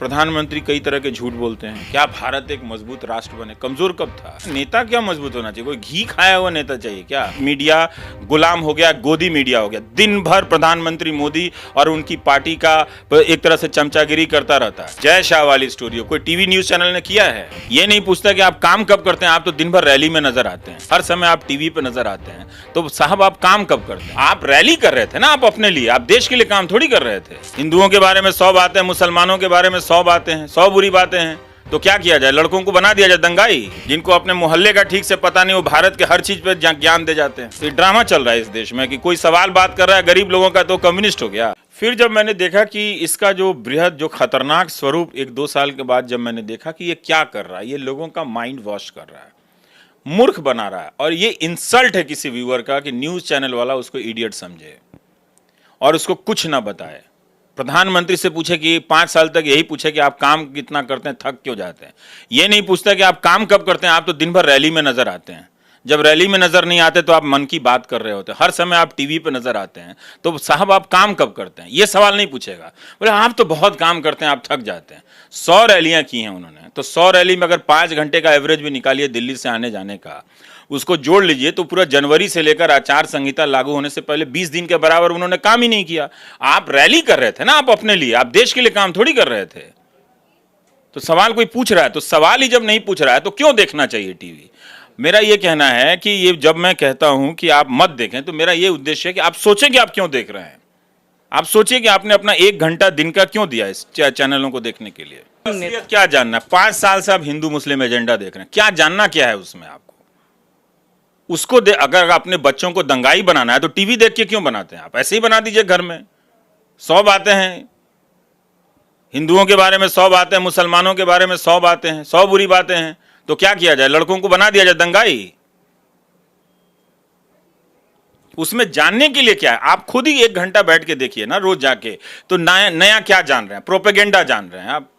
प्रधानमंत्री कई तरह के झूठ बोलते हैं। क्या भारत एक मजबूत राष्ट्र बने? कमजोर कब था? नेता क्या मजबूत होना चाहिए? कोई घी खाया हुआ नेता चाहिए क्या? मीडिया गुलाम हो गया, गोदी मीडिया हो गया। दिन भर प्रधानमंत्री मोदी और उनकी पार्टी का एक तरह से चमचागिरी करता रहता है। जय शाह वाली स्टोरी हो, कोई टीवी न्यूज चैनल ने किया है? ये नहीं पूछता कि आप काम कब करते हैं। आप तो दिन भर रैली में नजर आते हैं, हर समय आप टीवी पे नजर आते हैं। तो साहब आप काम कब करते हैं? आप रैली कर रहे थे ना, आप अपने लिए, आप देश के लिए काम थोड़ी कर रहे थे। हिंदुओं के बारे में 100 बातें, मुसलमानों के बारे में 100 बातें हैं, 100 बुरी बातें हैं। तो क्या किया जाए? लड़कों को बना दिया जाए दंगाई? जिनको अपने मोहल्ले का ठीक से पता नहीं, वो भारत के हर चीज पे ज्ञान दे जाते हैं। तो ये ड्रामा चल रहा है इस देश में कि कोई सवाल बात कर रहा है गरीब लोगों का तो कम्युनिस्ट हो गया। फिर जब मैंने देखा कि इसका जो बृहद, जो खतरनाक स्वरूप 1-2 साल के बाद जब मैंने देखा कि ये क्या कर रहा है, ये लोगों का माइंड वॉश कर रहा है, मूर्ख बना रहा है। और ये इंसल्ट है किसी व्यूअर का कि न्यूज चैनल वाला उसको इडियट समझे और उसको कुछ ना बताए। प्रधानमंत्री से पूछे कि 5 साल तक यही पूछे कि आप काम कितना करते हैं, थक क्यों जाते हैं। ये नहीं पूछता कि आप काम कब करते हैं। आप तो दिन भर रैली में नजर आते हैं। जब रैली में नजर नहीं आते तो आप मन की बात कर रहे होते हैं, हर समय आप टीवी पे नजर आते हैं। तो साहब आप काम कब करते हैं, ये सवाल नहीं पूछेगा। बोले आप तो बहुत काम करते हैं, आप थक जाते हैं। 100 रैलियां की हैं उन्होंने, तो 100 रैली में अगर 5 घंटे का एवरेज भी निकालिए दिल्ली से आने जाने का, उसको जोड़ लीजिए तो पूरा जनवरी से लेकर आचार संहिता लागू होने से पहले 20 दिन के बराबर उन्होंने काम ही नहीं किया। आप रैली कर रहे थे ना, आप अपने लिए, आप देश के लिए काम थोड़ी कर रहे थे। तो सवाल कोई पूछ रहा है, तो सवाल ही जब नहीं पूछ रहा है तो क्यों देखना चाहिए टीवी? मेरा यह कहना है कि ये जब मैं कहता हूं कि आप मत देखें, तो मेरा यह उद्देश्य है कि आप सोचें कि आप क्यों देख रहे हैं। आप सोचिए कि आपने अपना 1 घंटा दिन का क्यों दिया इस चैनलों को देखने के लिए। असलियत क्या जानना है? 5 साल से आप हिंदू मुस्लिम एजेंडा देख रहे हैं, क्या जानना क्या है उसमें आपको? उसको अगर अपने बच्चों को दंगाई बनाना है तो टीवी देख के क्यों बनाते हैं? आप ऐसे ही बना दीजिए घर में। 100 बातें हैं, हिंदुओं के बारे में 100 बातें, मुसलमानों के बारे में 100 बातें हैं, 100 बुरी बातें हैं। तो क्या किया जाए? लड़कों को बना दिया जाए दंगाई? उसमें जानने के लिए क्या है? आप खुद ही 1 घंटा बैठ के देखिए ना रोज जाके, तो नया नया क्या जान रहे हैं? प्रोपेगेंडा जान रहे हैं आप,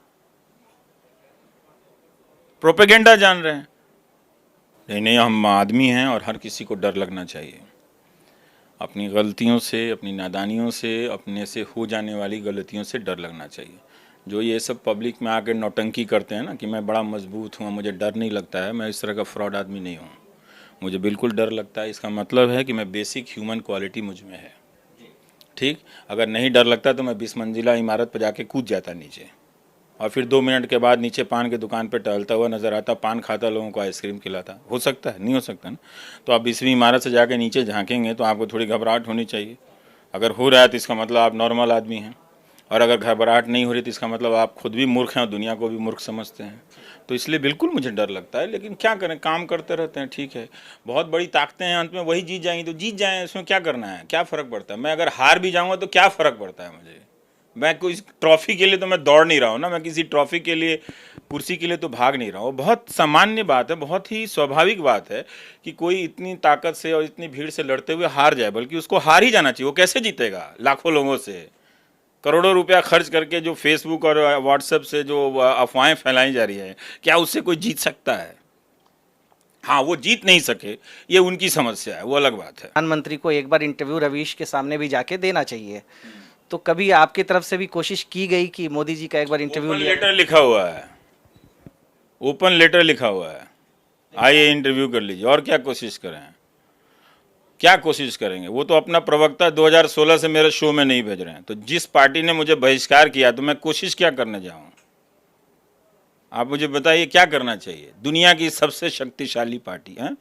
प्रोपेगेंडा जान रहे हैं। नहीं, हम आदमी हैं और हर किसी को डर लगना चाहिए। अपनी गलतियों से, अपनी नादानियों से, अपने से हो जाने वाली गलतियों से डर लगना चाहिए। जो ये सब पब्लिक में आकर नौटंकी करते हैं ना कि मैं बड़ा मजबूत हूँ, मुझे डर नहीं लगता है, मैं इस तरह का फ्रॉड आदमी नहीं हूँ। मुझे बिल्कुल डर लगता है। इसका मतलब है कि मैं बेसिक ह्यूमन क्वालिटी मुझ में है। ठीक, अगर नहीं डर लगता तो मैं 20 मंजिला इमारत पर जाके कूद जाता नीचे, और फिर 2 मिनट के बाद नीचे पान की दुकान पे टहलता हुआ नजर आता, पान खाता, लोगों को आइसक्रीम खिलाता। हो सकता है? नहीं हो सकता ना। तो आप 20वीं इमारत से जाके नीचे झांकेंगे तो आपको थोड़ी घबराहट होनी चाहिए। अगर हो रहा है तो इसका मतलब आप नॉर्मल आदमी हैं, और अगर घबराहट नहीं हो रही तो इसका मतलब आप खुद भी मूर्ख हैं और दुनिया को भी मूर्ख समझते हैं। तो इसलिए बिल्कुल मुझे डर लगता है, लेकिन क्या करें, काम करते रहते हैं। ठीक है, बहुत बड़ी ताकतें हैं, अंत में वही जीत जाएंगी तो जीत जाएं, इसमें क्या करना है, क्या फ़र्क पड़ता है? मैं अगर हार भी जाऊँगा तो क्या फ़र्क पड़ता है मुझे? मैं कोई ट्रॉफी के लिए तो मैं दौड़ नहीं रहा हूँ ना, मैं किसी ट्रॉफी के लिए, कुर्सी के लिए तो भाग नहीं रहा हूँ। बहुत सामान्य बात है, बहुत ही स्वाभाविक बात है कि कोई इतनी ताकत से और इतनी भीड़ से लड़ते हुए हार जाए, बल्कि उसको हार ही जाना चाहिए। वो कैसे जीतेगा? लाखों लोगों से करोड़ों रुपया खर्च करके जो फेसबुक और व्हाट्सएप से जो अफवाहें फैलाई जा रही है, क्या उससे कोई जीत सकता है? हाँ, वो जीत नहीं सके, ये उनकी समस्या है, वो अलग बात है। प्रधानमंत्री को एक बार इंटरव्यू रवीश के सामने भी जाके देना चाहिए। तो कभी आपकी तरफ से भी कोशिश की गई कि मोदी जी का एक बार इंटरव्यू लिया? लेटर लिखा हुआ है, ओपन लेटर लिखा हुआ है, आइए इंटरव्यू कर लीजिए। और क्या कोशिश करें? क्या कोशिश करेंगे? वो तो अपना प्रवक्ता 2016 से मेरे शो में नहीं भेज रहे हैं। तो जिस पार्टी ने मुझे बहिष्कार किया तो मैं कोशिश क्या करने जाऊं? आप मुझे बताइए क्या करना चाहिए? दुनिया की सबसे शक्तिशाली पार्टी है,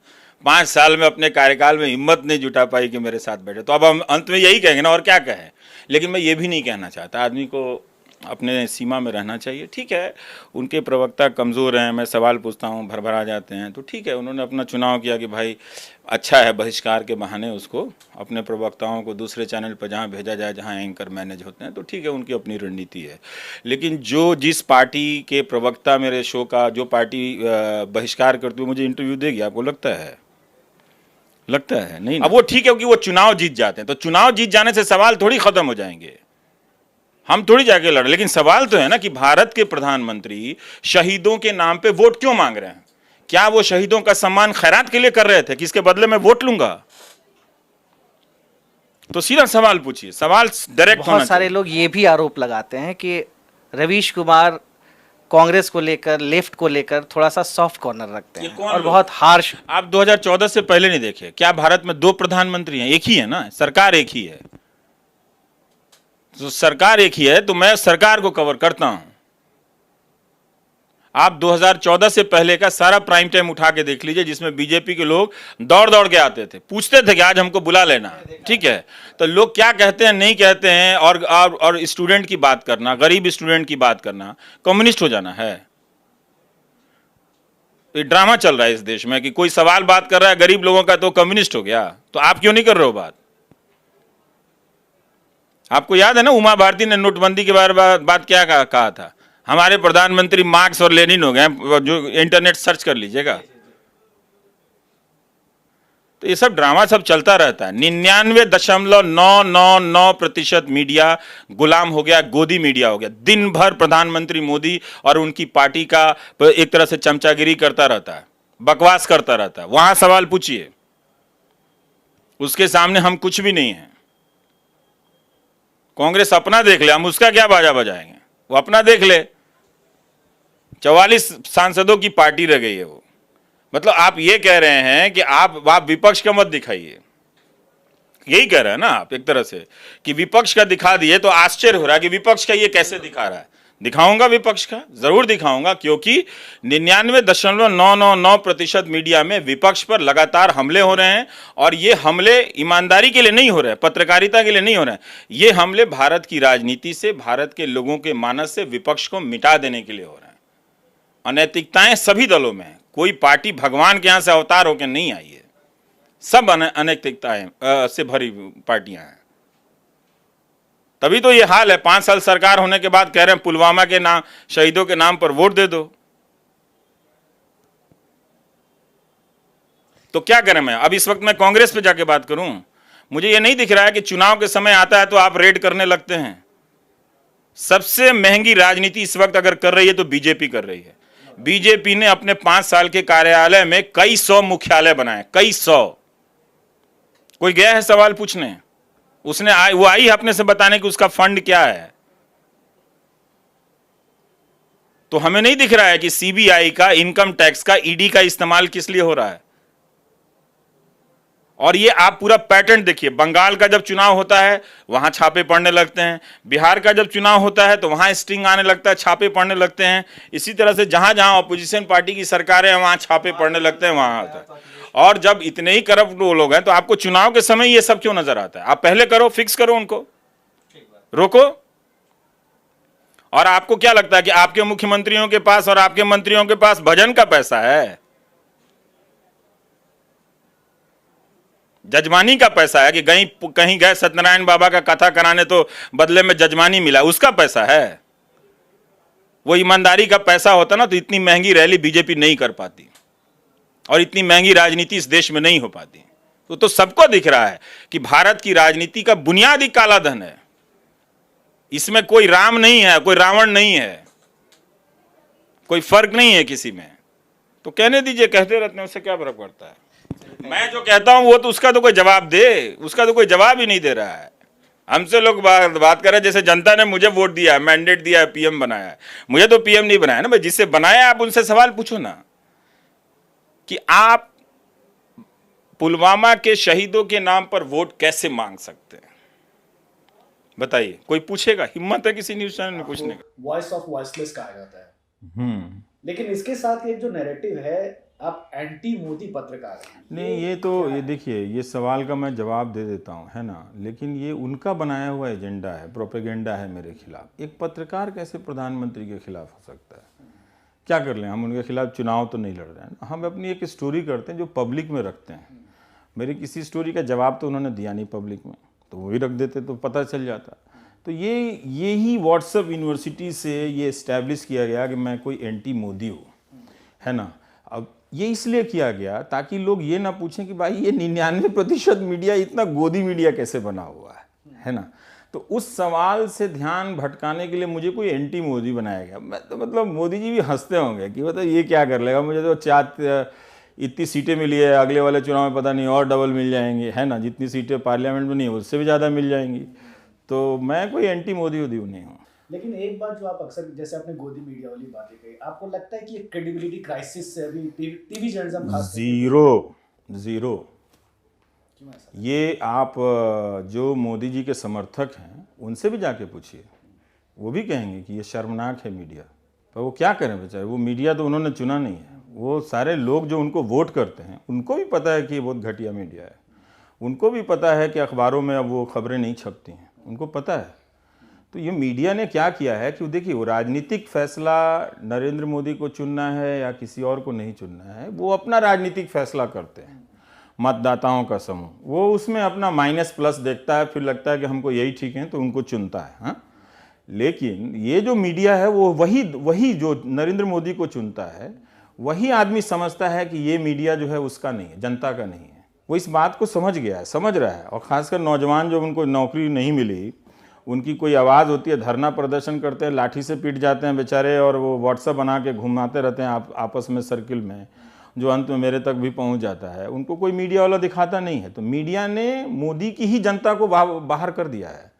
5 साल में अपने कार्यकाल में हिम्मत नहीं जुटा पाई कि मेरे साथ बैठे। तो अब हम अंत में यही कहेंगे ना, और क्या कहें? लेकिन मैं ये भी नहीं कहना चाहता, आदमी को अपने सीमा में रहना चाहिए। ठीक है, उनके प्रवक्ता कमज़ोर हैं, मैं सवाल पूछता हूँ भरभरा जाते हैं, तो ठीक है, उन्होंने अपना चुनाव किया कि भाई अच्छा है, बहिष्कार के बहाने उसको, अपने प्रवक्ताओं को दूसरे चैनल पर जहाँ भेजा जाए जहाँ एंकर मैनेज होते हैं, तो ठीक है, उनकी अपनी रणनीति है। लेकिन जिस पार्टी के प्रवक्ता मेरे शो का, जो पार्टी बहिष्कार करती हुई मुझे इंटरव्यू देगी, आपको लगता है? लगता है नहीं? अब वो ठीक है कि वो चुनाव जीत जाते हैं, तो चुनाव जीत जाने से सवाल थोड़ी खत्म हो जाएंगे, हम थोड़ी जाके लड़। लेकिन सवाल तो है ना कि भारत के प्रधानमंत्री शहीदों के नाम पे वोट क्यों मांग रहे हैं? क्या वो शहीदों का सम्मान खैरात के लिए कर रहे थे कि इसके बदले में वोट लूंगा? तो सीधा सवाल पूछिए, सवाल डायरेक्ट होना चाहिए। बहुत सारे लोग ये भी आरोप लगाते हैं कि रवीश कुमार कांग्रेस को लेकर, लेफ्ट को लेकर थोड़ा सा सॉफ्ट कॉर्नर रखते ये हैं कौन और लोग? बहुत हार्श। आप 2014 से पहले नहीं देखे क्या? भारत में 2 प्रधानमंत्री हैं, एक ही है ना, सरकार एक ही है। तो सरकार एक ही है तो मैं सरकार को कवर करता हूं। आप 2014 से पहले का सारा प्राइम टाइम उठा के देख लीजिए, जिसमें बीजेपी के लोग दौड़ दौड़ के आते थे, पूछते थे कि आज हमको बुला लेना, ठीक है। तो लोग क्या कहते हैं नहीं कहते हैं, और स्टूडेंट की बात करना, गरीब स्टूडेंट की बात करना, कम्युनिस्ट हो जाना है। ये ड्रामा चल रहा है इस देश में कि कोई सवाल बात कर रहा है गरीब लोगों का तो कम्युनिस्ट हो गया। तो आप क्यों नहीं कर रहे हो बात? आपको याद है ना, उमा भारती ने नोटबंदी के बारे में बात क्या कहा था? हमारे प्रधानमंत्री मार्क्स और लेनिन हो गए, जो इंटरनेट सर्च कर लीजिएगा। तो ये सब ड्रामा सब चलता रहता है। 99.999% मीडिया गुलाम हो गया, गोदी मीडिया हो गया। दिन भर प्रधानमंत्री मोदी और उनकी पार्टी का एक तरह से चमचागिरी करता रहता है, बकवास करता रहता है। वहां सवाल पूछिए, उसके सामने हम कुछ भी नहीं है। कांग्रेस अपना देख ले, हम उसका क्या बाजा बजाएंगे? वो अपना देख ले। 44 सांसदों की पार्टी रह गई है वो। मतलब आप ये कह रहे हैं कि आप विपक्ष का मत दिखाइए, यही कह रहे हैं ना आप एक तरह से कि विपक्ष का दिखा दिए तो आश्चर्य हो रहा है कि विपक्ष का ये कैसे दिखा रहा है। दिखाऊंगा विपक्ष का, जरूर दिखाऊंगा, क्योंकि 99.999% मीडिया में विपक्ष पर लगातार हमले हो रहे हैं। और ये हमले ईमानदारी के लिए नहीं हो रहे हैं, पत्रकारिता के लिए नहीं हो रहे हैं। ये हमले भारत की राजनीति से, भारत के लोगों के मानस से विपक्ष को मिटा देने के लिए हो रहे हैं। अनैतिकताएं सभी दलों में, कोई पार्टी भगवान के यहां से अवतार होकर नहीं आई है, सब अनैतिकताएं से भरी पार्टियां हैं। तभी तो ये हाल है। 5 साल सरकार होने के बाद कह रहे हैं पुलवामा के नाम, शहीदों के नाम पर वोट दे दो। तो क्या करें? मैं अब इस वक्त मैं कांग्रेस पे जाके बात करूं? मुझे ये नहीं दिख रहा है कि चुनाव के समय आता है तो आप रेड करने लगते हैं। सबसे महंगी राजनीति इस वक्त अगर कर रही है तो बीजेपी कर रही है। बीजेपी ने अपने 5 साल के कार्यालय में कई 100 मुख्यालय बनाए, कई 100। कोई गया है सवाल पूछने? उसने वो आई है अपने से बताने कि उसका फंड क्या है। तो हमें नहीं दिख रहा है कि सीबीआई का, इनकम टैक्स का, ईडी का इस्तेमाल किस लिए हो रहा है। और ये आप पूरा पैटर्न देखिए, बंगाल का जब चुनाव होता है वहां छापे पड़ने लगते हैं, बिहार का जब चुनाव होता है तो वहां स्टिंग आने लगता है, छापे पड़ने लगते हैं। इसी तरह से जहां जहां ऑपोजिशन पार्टी की सरकार है वहां छापे पड़ने लगते हैं, वहां होता है। और जब इतने ही करप्ट लोग हैं तो आपको चुनाव के समय ये सब क्यों नजर आता है? आप पहले करो, फिक्स करो, उनको रोको। और आपको क्या लगता है कि आपके मुख्यमंत्रियों के पास और आपके मंत्रियों के पास भजन का पैसा है, जजमानी का पैसा है कि कहीं गए सत्यनारायण बाबा का कथा कराने तो बदले में जजमानी मिला, उसका पैसा है? वो ईमानदारी का पैसा होता ना तो इतनी महंगी रैली बीजेपी नहीं कर पाती और इतनी महंगी राजनीति इस देश में नहीं हो पाती। तो सबको दिख रहा है कि भारत की राजनीति का बुनियादी काला धन है। इसमें कोई राम नहीं है, कोई रावण नहीं है, कोई फर्क नहीं है किसी में। तो कहने दीजिए, कहते रहते हैं, उससे क्या फर्क पड़ता है? मैं जो कहता हूं वो तो उसका तो कोई जवाब दे, उसका तो कोई जवाब ही नहीं दे रहा है। हमसे लोग बात कर रहे हैं जैसे जनता ने मुझे वोट दिया है, मैंडेट दिया है, पीएम बनाया है। मुझे तो पीएम नहीं बनाया ना भाई, जिससे बनाया आप उनसे सवाल पूछो ना कि आप पुलवामा के शहीदों के नाम पर वोट कैसे मांग सकते हैं? बताइए, कोई पूछेगा? हिम्मत है किसी न्यूज चैनल में पूछने का? वॉइस ऑफ वॉइसलेस कहा जाता है। लेकिन इसके साथ एक जो नैरेटिव है, आप एंटी मोदी पत्रकार हैं। नहीं, ये देखिए, ये सवाल का मैं जवाब दे देता हूँ, है ना, लेकिन ये उनका बनाया हुआ एजेंडा है, प्रोपेगेंडा है मेरे खिलाफ। एक पत्रकार कैसे प्रधानमंत्री के खिलाफ हो सकता है? क्या कर लें हम? उनके खिलाफ चुनाव तो नहीं लड़ रहे हैं, हम अपनी एक स्टोरी करते हैं जो पब्लिक में रखते हैं। मेरी किसी स्टोरी का जवाब तो उन्होंने दिया नहीं पब्लिक में, तो वही रख देते तो पता चल जाता। तो ये ही व्हाट्सएप यूनिवर्सिटी से ये इस्टेब्लिश किया गया कि मैं कोई एंटी मोदी हूँ, है ना। अब ये इसलिए किया गया ताकि लोग ये ना पूछें कि भाई ये 99% मीडिया इतना गोदी मीडिया कैसे बना हुआ है ना। तो उस सवाल से ध्यान भटकाने के लिए मुझे कोई एंटी मोदी बनाया गया। मैं तो मतलब मोदी जी भी हंसते होंगे कि मतलब ये क्या कर लेगा, मुझे तो इतनी सीटें मिली है, अगले वाले चुनाव में पता नहीं और डबल मिल जाएंगी, है ना। जितनी सीटें पार्लियामेंट में नहीं है उससे भी ज़्यादा मिल जाएंगी। तो मैं कोई एंटी मोदी नहीं हूँ। लेकिन एक बात जो आप अक्सर, जैसे आपने गोदी मीडिया वाली बातें कही, आपको लगता है कि ये क्रेडिबिलिटी क्राइसिस से अभी टीवी जर्नलिज्म खास जीरो। क्यों ऐसा? ये आप जो मोदी जी के समर्थक हैं उनसे भी जाके पूछिए, वो भी कहेंगे कि ये शर्मनाक है मीडिया। पर वो क्या करें बेचारे, वो मीडिया तो उन्होंने चुना नहीं है। वो सारे लोग जो उनको वोट करते हैं उनको भी पता है कि ये बहुत घटिया मीडिया है, उनको भी पता है कि अखबारों में अब वो खबरें नहीं छपती हैं, उनको पता है। तो ये मीडिया ने क्या किया है कि देखिए, वो राजनीतिक फैसला नरेंद्र मोदी को चुनना है या किसी और को नहीं चुनना है, वो अपना राजनीतिक फैसला करते हैं। मतदाताओं का समूह वो उसमें अपना माइनस प्लस देखता है, फिर लगता है कि हमको यही ठीक है तो उनको चुनता है। हाँ, लेकिन ये जो मीडिया है वो वही जो नरेंद्र मोदी को चुनता है, वही आदमी समझता है कि ये मीडिया जो है उसका नहीं है, जनता का नहीं है। वो इस बात को समझ गया है, समझ रहा है। और ख़ासकर नौजवान जो उनको नौकरी नहीं मिली, उनकी कोई आवाज़ होती है, धरना प्रदर्शन करते हैं, लाठी से पीट जाते हैं बेचारे, और वो व्हाट्सएप बना के घुमाते रहते हैं आपस में सर्किल में, जो अंत में मेरे तक भी पहुंच जाता है। उनको कोई मीडिया वाला दिखाता नहीं है। तो मीडिया ने मोदी की ही जनता को बाहर कर दिया है।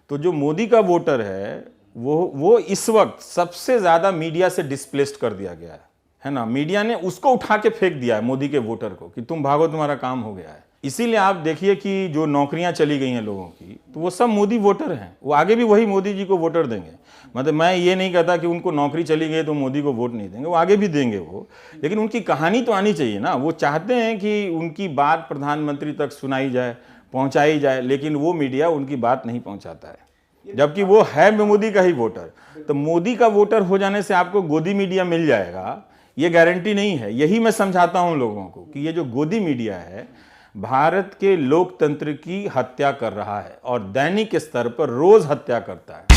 तो जो मोदी का वोटर है वो इस वक्त सबसे ज़्यादा मीडिया से डिस्प्लेस्ड कर दिया गया है ना। मीडिया ने उसको उठा के फेंक दिया है मोदी के वोटर को कि तुम भागो, तुम्हारा काम हो गया है। इसीलिए आप देखिए कि जो नौकरियां चली गई हैं लोगों की, तो वो सब मोदी वोटर हैं, वो आगे भी वही मोदी जी को वोटर देंगे। मतलब मैं ये नहीं कहता कि उनको नौकरी चली गई तो मोदी को वोट नहीं देंगे, वो आगे भी देंगे वो, लेकिन उनकी कहानी तो आनी चाहिए ना। वो चाहते हैं कि उनकी बात प्रधानमंत्री तक सुनाई जाए, पहुंचाई जाए, लेकिन वो मीडिया उनकी बात नहीं पहुंचाता है, जबकि वो है मोदी का ही वोटर। तो मोदी का वोटर हो जाने से आपको गोदी मीडिया मिल जाएगा, ये गारंटी नहीं है। यही मैं समझाता हूं लोगों को कि ये जो गोदी मीडिया है भारत के लोकतंत्र की हत्या कर रहा है, और दैनिक स्तर पर रोज हत्या करता है।